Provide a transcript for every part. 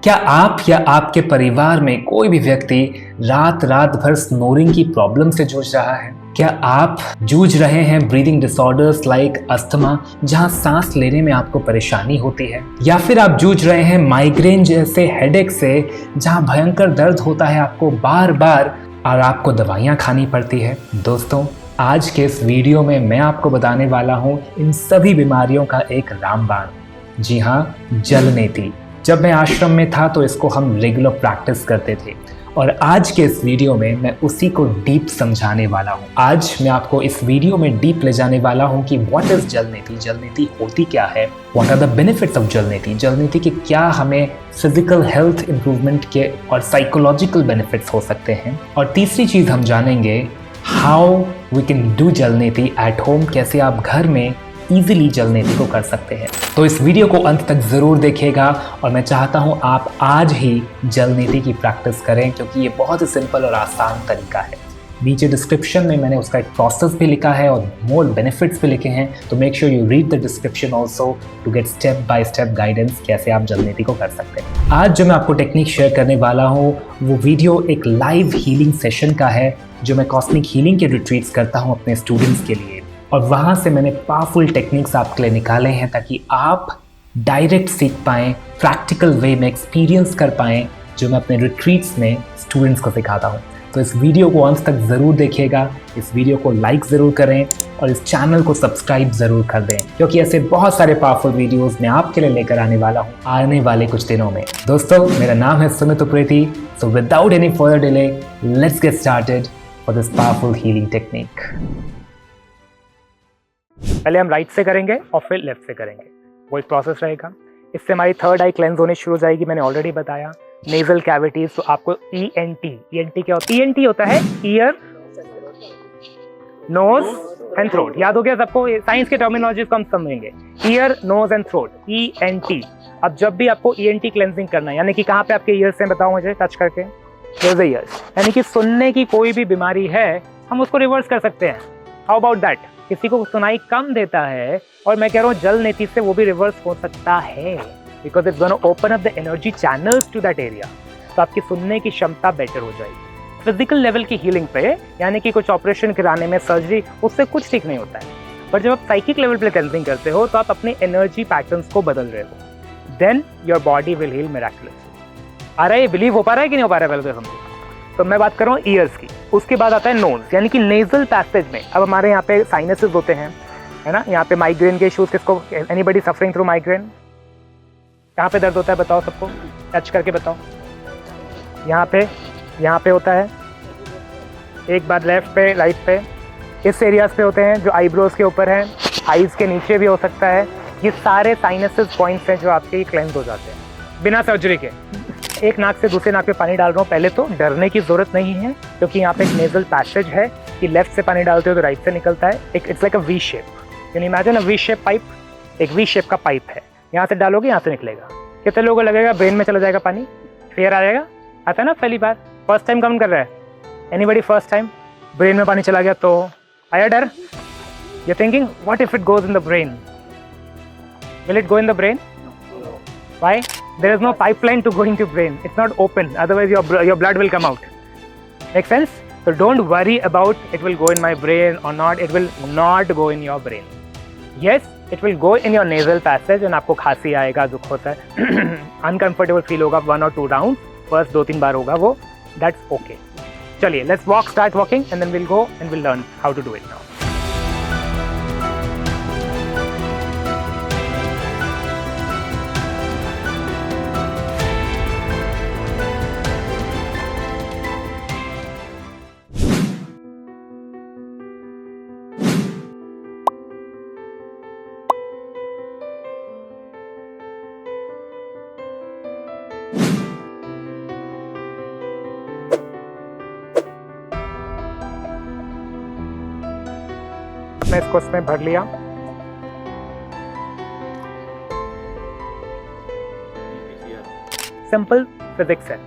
क्या आप या आपके परिवार में कोई भी व्यक्ति रात रात भर स्नोरिंग की प्रॉब्लम से जूझ रहा है? क्या आप जूझ रहे हैं ब्रीदिंग डिसऑर्डर्स लाइक अस्थमा, जहां सांस लेने में आपको परेशानी होती है? या फिर आप जूझ रहे हैं माइग्रेन जैसे हेडेक से, जहां भयंकर दर्द होता है आपको बार बार और आपको दवाइयां खानी पड़ती है? दोस्तों, आज के इस वीडियो में मैं आपको बताने वाला हूं इन सभी बीमारियों का एक रामबाण। जी हाँ, जलनेति। जब मैं आश्रम में था तो इसको हम रेगुलर प्रैक्टिस करते थे और आज के इस वीडियो में मैं उसी को डीप समझाने वाला हूँ। आज मैं आपको इस वीडियो में डीप ले जाने वाला हूँ कि व्हाट इज जलनेति, जलनेति होती क्या है, what are the benefits of jalneti, jalneti के क्या हमें फिजिकल हेल्थ इंप्रूवमेंट के और साइकोलॉजिकल बेनिफिट्स हो सकते हैं, और तीसरी चीज हम जानेंगे how we can do jalneti at home, कैसे आप घर में इजीली जलनेति को कर सकते हैं। तो इस वीडियो को अंत तक जरूर देखिएगा और मैं चाहता हूं आप आज ही जलनेति की प्रैक्टिस करें, क्योंकि ये बहुत ही सिंपल और आसान तरीका है। नीचे डिस्क्रिप्शन में मैंने उसका एक प्रोसेस भी लिखा है और मोर बेनिफिट्स भी लिखे हैं, तो make sure you read the description also to get step by step guidance कैसे आप जलनेति को कर सकते हैं। आज जो मैं आपको टेक्निक शेयर करने वाला हूँ वो वीडियो एक लाइव हीलिंग सेशन का है, जो मैं कॉस्मिक हीलिंग के रिट्रीट्स करता हूँ अपने स्टूडेंट्स के लिए, और वहाँ से मैंने पावरफुल टेक्निक्स आपके लिए निकाले हैं ताकि आप डायरेक्ट सीख पाएँ, प्रैक्टिकल वे में एक्सपीरियंस कर पाएँ, जो मैं अपने रिट्रीट्स में स्टूडेंट्स को सिखाता हूँ। तो इस वीडियो को अंत तक ज़रूर देखिएगा, इस वीडियो को लाइक ज़रूर करें और इस चैनल को सब्सक्राइब ज़रूर कर दें, क्योंकि ऐसे बहुत सारे पावरफुल वीडियोस मैं आपके लिए लेकर आने वाला हूँ आने वाले कुछ दिनों में। दोस्तों, मेरा नाम है Sumit Upreti, so without any further delay let's get started for this powerful healing technique. पहले हम राइट से करेंगे और फिर लेफ्ट से करेंगे, वो एक प्रोसेस रहेगा। इससे हमारी थर्ड आई क्लेंस होनी शुरू हो जाएगी। मैंने ऑलरेडी बताया नेजल कैविटीज, तो आपको ENT क्या होता है? ENT होता है ईयर, नोज एंड थ्रोट। याद हो गया सबको? साइंस के टर्मिनोलॉजी को हम समझेंगे, ear, nose and throat, ENT। अब जब भी आपको ENT क्लेंजिंग करना है, यानी कि कहाँ पे आपके ईयर्स हैं, बताओ मुझे टच करके, ईयर्स, यानी कि सुनने की कोई भी बीमारी है हम उसको रिवर्स कर सकते हैं। How about that? किसी को सुनाई कम देता है और मैं कह रहा हूँ जलनेति से वो भी रिवर्स हो सकता है, because it's gonna open up the energy channels to that area, तो आपकी सुनने की क्षमता बेटर हो जाएगी। फिजिकल लेवल की हीलिंग पे, यानी कि कुछ ऑपरेशन कराने में, सर्जरी, उससे कुछ ठीक नहीं होता है, पर जब आप साइकिक लेवल पे क्लेंजिंग करते हो तो आप अपने एनर्जी पैटर्न्स को बदल रहे हो, then your body will heal miraculously. आ रहा है? बिलीव हो पा रहा है कि नहीं हो पा रहा है? पहले तो समझो। तो मैं बात कर रहा हूँ ईयर्स की, उसके बाद आता है नोज, यानी कि नेजल पैसेज में। अब हमारे यहाँ पे साइनसेस होते हैं, है ना, यहाँ पे माइग्रेन के इश्यूज, किसको, एनीबडी सफरिंग थ्रू माइग्रेन, कहाँ पे दर्द होता है बताओ सबको, टच करके बताओ। यहाँ पे होता है, एक बार लेफ्ट पे, राइट पे, इस एरियाज पे होते हैं जो आईब्रोज के ऊपर हैं, आईज के नीचे भी हो सकता है। ये सारे साइनसेस पॉइंट्स हैं जो आपके क्लेंस हो जाते हैं बिना सर्जरी के। एक नाक से दूसरे नाक पे पानी डाल रहा हूँ, पहले तो डरने की जरूरत नहीं है, क्योंकि यहाँ पे एक नेजल पैसेज है कि लेफ्ट से पानी डालते हो तो राइट से निकलता है। एक it's like a V shape, can you imagine a V shape pipe? एक वी शेप का पाइप है, यहाँ से डालोगे यहाँ से निकलेगा। कितने लोगों को लगेगा ब्रेन में चला जाएगा पानी? क्लियर आ जाएगा? आता है ना पहली बार? फर्स्ट टाइम कौन कर रहा है? एनीबडी फर्स्ट टाइम ब्रेन में पानी चला गया तो आया डर? You thinking what if it goes in the brain? Will it go in the brain? Why? There is no pipeline to going to brain. It's not open. Otherwise, your blood will come out. Make sense? So don't worry about it will go in my brain or not. It will not go in your brain. Yes, it will go in your nasal passage and आपको खांसी आएगा, दुख होता है, uncomfortable feel होगा 1 or 2 rounds. First 2-3 बार होगा वो. That's okay. चलिए, let's start walking and then we'll go and we'll learn how to do it now. मैं इसको इसमें भर लिया। सिंपल फिजिक्स है,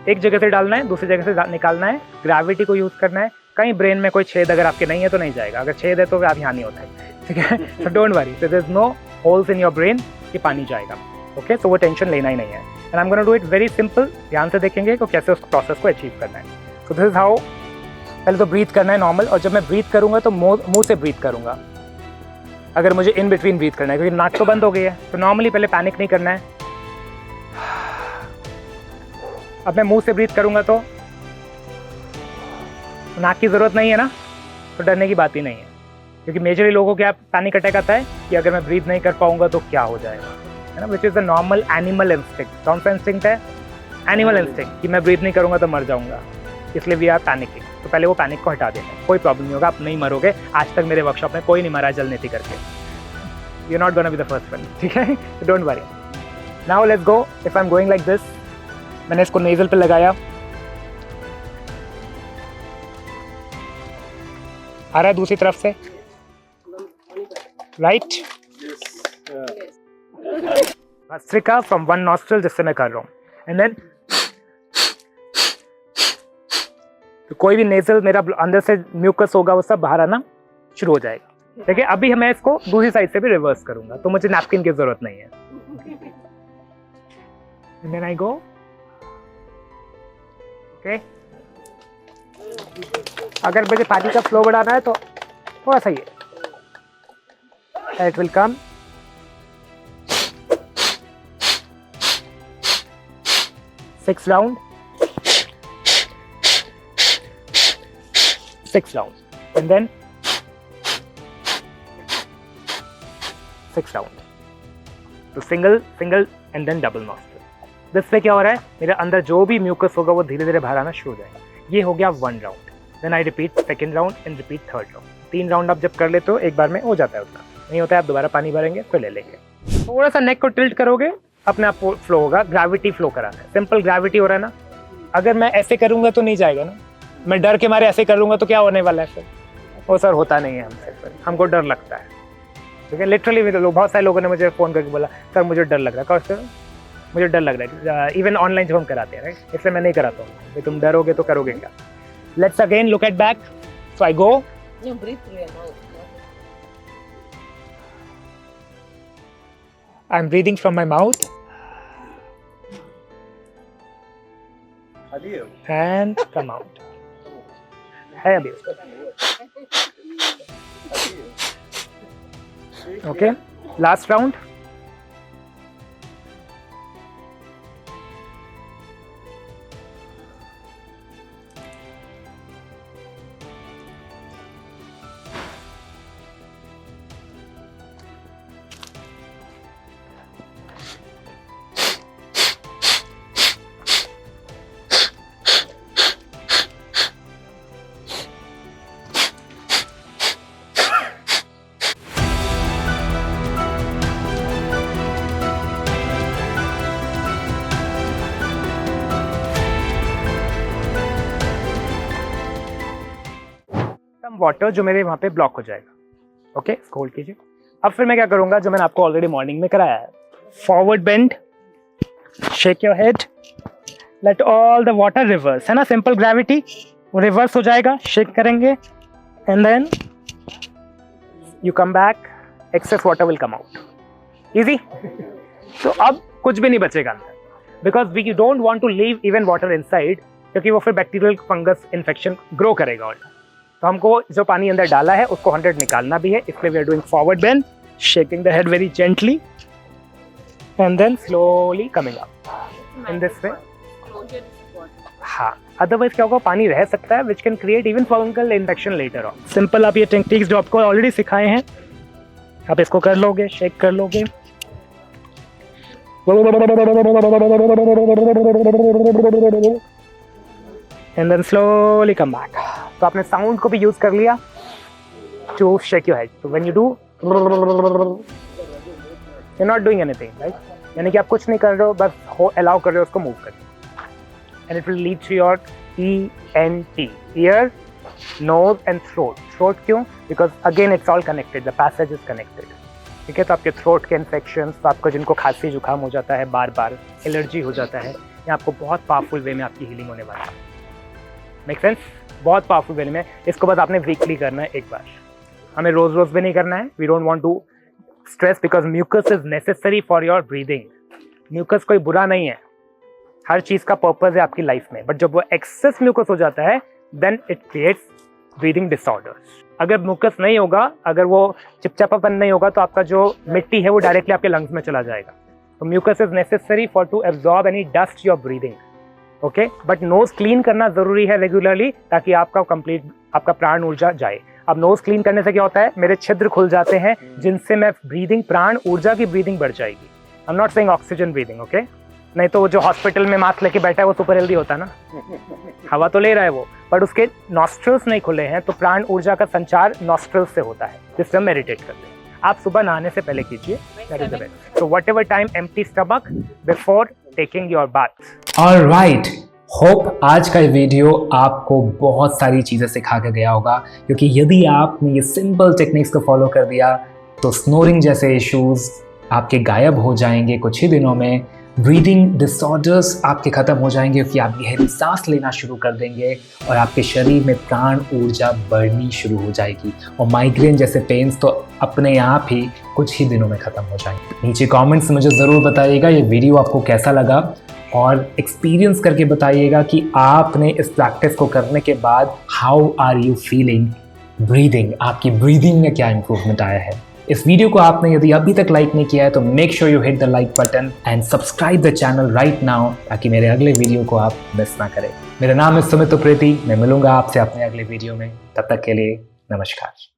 एक जगह से डालना है, दूसरी जगह से निकालना है, ग्रेविटी को यूज करना है। कहीं ब्रेन में कोई छेद अगर आपके नहीं है तो नहीं जाएगा, अगर छेद है तो आप यहाँ नहीं होता है, ठीक है? So don't worry, there is no holes in your brain कि पानी जाएगा, ओके? तो वो टेंशन लेना ही नहीं है। And I am gonna do it very simple. ध्यान से देखेंगे तो कैसे उस प्रोसेस को अचीव करना है। So this is how. पहले तो ब्रीथ करना है नॉर्मल, और जब मैं ब्रीथ करूँगा तो मुंह से ब्रीथ करूँगा। अगर मुझे इन बिटवीन ब्रीथ करना है क्योंकि नाक तो बंद हो गई है, तो नॉर्मली पहले पैनिक नहीं करना है। अब मैं मुंह से ब्रीथ करूँगा तो नाक की ज़रूरत नहीं है ना, तो डरने की बात ही नहीं है। क्योंकि मेजरली लोगों को क्या पैनिक अटैक आता है कि अगर मैं ब्रीथ नहीं कर पाऊंगा तो क्या हो जाएगा, है ना, which is the normal animal instinct. कौन सा इंस्टिंक्ट है? एनिमल इंस्टिंक्ट, कि मैं ब्रीथ नहीं करूंगा तो मर जाऊंगा, इसलिए वी आर पैनिकिंग। तो पहले वो पैनिक को हटा देना है। कोई प्रॉब्लम नहीं होगा, आप नहीं मरोगे। आज तक मेरे वर्कशॉप में कोई नहीं मरा जलनेती करके। You not gonna be the first one, ठीक है, don't worry. Now let's go. If I am going like this, मैंने इसको नेजल पे लगाया, आ रहा है दूसरी तरफ से, right. Bhastrika from one nostril, जिससे मैं कर रहा हूँ, एंड देन तो कोई भी नेजल मेरा अंदर से म्यूकस होगा वो सब बाहर आना शुरू हो जाएगा। ठीक है, अभी मैं इसको दूसरी साइड से भी रिवर्स करूंगा, तो मुझे नैपकिन की जरूरत नहीं है। And then I go, okay. अगर मुझे पानी का फ्लो बढ़ाना है तो थोड़ा सा ये, it will come. Six round, 6 rounds, and then 6 rounds. तो single and then double nostril. जिससे क्या हो रहा है, मेरे अंदर जो भी म्यूकस होगा वो धीरे धीरे बाहर आना शुरू हो जाएगा। ये हो गया 1 round. Then I repeat second round and repeat third round. 3 round आप जब कर लेते हो एक बार में हो जाता है, उतना नहीं होता है, आप दोबारा पानी भरेंगे फिर ले लेंगे। थोड़ा सा नेक को टिल्ट करोगे, अपने आप फ्लो होगा। ग्रेविटी फ्लो कराना है, सिंपल ग्रेविटी हो रहा है ना। अगर मैं ऐसे करूंगा तो नहीं जाएगा ना, मैं डर के मारे ऐसे कर लूंगा तो क्या होने वाला है फिर? वो सर होता नहीं है हमसे, फिर हमको डर लगता है। ठीक है, लिटरली बहुत सारे लोगों ने मुझे फ़ोन करके बोला सर मुझे डर लग रहा है। कौन सर मुझे डर लग रहा है? इवन ऑनलाइन जो हम कराते हैं, राइट, इसलिए मैं नहीं कराता हूँ कि तुम डरोगे तो करोगे क्या। Let's again look at back. So I go, I am breathing from my mouth and come out. है अभी। Okay, last round. वाटर जो मेरे वहाँ पे ब्लॉक हो जाएगा। ओके, होल्ड कीजिए। अब फिर मैं क्या करूँगा, जो मैंने आपको ऑलरेडी मॉर्निंग में कराया है, forward bend, shake your head, let all the water reverse, है ना, सिंपल ग्रेविटी, वो रिवर्स हो जाएगा। शेक करेंगे and then you come back, excess water will come out. Easy. तो अब कुछ भी नहीं बचेगा अंदर, because we don't want to leave even water inside, क्योंकि वो फिर बैक्टीरियल फंगस इन्फेक्शन ग्रो करेगा। और तो हमको जो पानी अंदर डाला है उसको 100 निकालना भी है, इसलिए we are doing forward bend, shaking the head very gently and then slowly coming up in this way. हाँ, अदरवाइज क्या होगा, पानी रह सकता है which can create even fungal infection later on. Simple आप ये टेक्निक्स जो आपको ऑलरेडी सिखाए हैं, आप इसको कर लोगे, शेक कर लोगे, and then slowly come back. तो आपने साउंड को भी यूज कर लिया to shake your head. So when you do, you're not doing anything, right? यानी कि आप कुछ नहीं कर रहे हो, बस allow कर रहे हो उसको मूव करने। And it will lead to your ENT, ear, nose and throat. Throat क्यों? Because again it's all connected. The passage is connected. ठीक है, तो आपके थ्रोट के इन्फेक्शन, तो आपको जिनको खांसी जुकाम हो जाता है, बार बार एलर्जी हो जाता है, ये आपको बहुत पावरफुल वे में आपकी हीलिंग होने वाला है। Make sense? बहुत पावरफुल वे में। इसको बस आपने वीकली करना है एक बार, हमें रोज रोज भी नहीं करना है। We don't want to stress, because mucus is necessary for your breathing. Mucus कोई बुरा नहीं है, हर चीज़ का पर्पस है आपकी लाइफ में, बट जब वो एक्सेस म्यूकस हो जाता है then it creates breathing disorders. अगर म्यूकस नहीं होगा, अगर वो चिपचिपापन नहीं होगा, तो आपका जो मिट्टी है वो डायरेक्टली आपके लंग्स में चला जाएगा। तो mucus is necessary for to absorb any dust you are breathing, okay. But nose clean करना जरूरी है रेगुलरली, ताकि आपका कंप्लीट आपका प्राण ऊर्जा जाए। अब नोज क्लीन करने से क्या होता है, मेरे छिद्र खुल जाते हैं जिनसे मैं ब्रीदिंग, प्राण ऊर्जा की ब्रीदिंग बढ़ जाएगी। I am not saying oxygen breathing, okay. नहीं तो वो जो हॉस्पिटल में मास्क लेके बैठा है वो सुपर हेल्दी होता है ना, हवा तो ले रहा है वो, बट उसके नॉस्ट्रल्स नहीं खुले हैं, तो प्राण ऊर्जा का संचार नॉस्ट्रल्स से होता है, जिससे हम मेडिटेट करते हैं। आप सुबह नहाने से पहले कीजिए, that is the best. So whatever time empty stomach before taking your bath. Alright, hope आज का ये वीडियो आपको बहुत सारी चीज़ें सिखा के गया होगा, क्योंकि यदि आपने ये सिंपल टेक्निक्स को फॉलो कर दिया तो स्नोरिंग जैसे इश्यूज आपके गायब हो जाएंगे कुछ ही दिनों में। ब्रीदिंग डिसऑर्डर्स आपके ख़त्म हो जाएंगे क्योंकि आप गहरी सांस लेना शुरू कर देंगे और आपके शरीर में प्राण ऊर्जा बढ़नी शुरू हो जाएगी, और माइग्रेन जैसे पेन्स तो अपने आप ही कुछ ही दिनों में ख़त्म हो जाएंगे। नीचे कमेंट्स में मुझे ज़रूर बताइएगा ये वीडियो आपको कैसा लगा, और एक्सपीरियंस करके बताइएगा कि आपने इस प्रैक्टिस को करने के बाद how are you feeling breathing, आपकी ब्रीदिंग में क्या इंप्रूवमेंट आया है। इस वीडियो को आपने यदि अभी तक लाइक नहीं किया है तो make sure you hit the like button and subscribe the channel right now, ताकि मेरे अगले वीडियो को आप मिस ना करें। मेरा नाम है सुमित उप्रेती, मैं मिलूंगा आपसे अपने अगले वीडियो में, तब तक के लिए नमस्कार।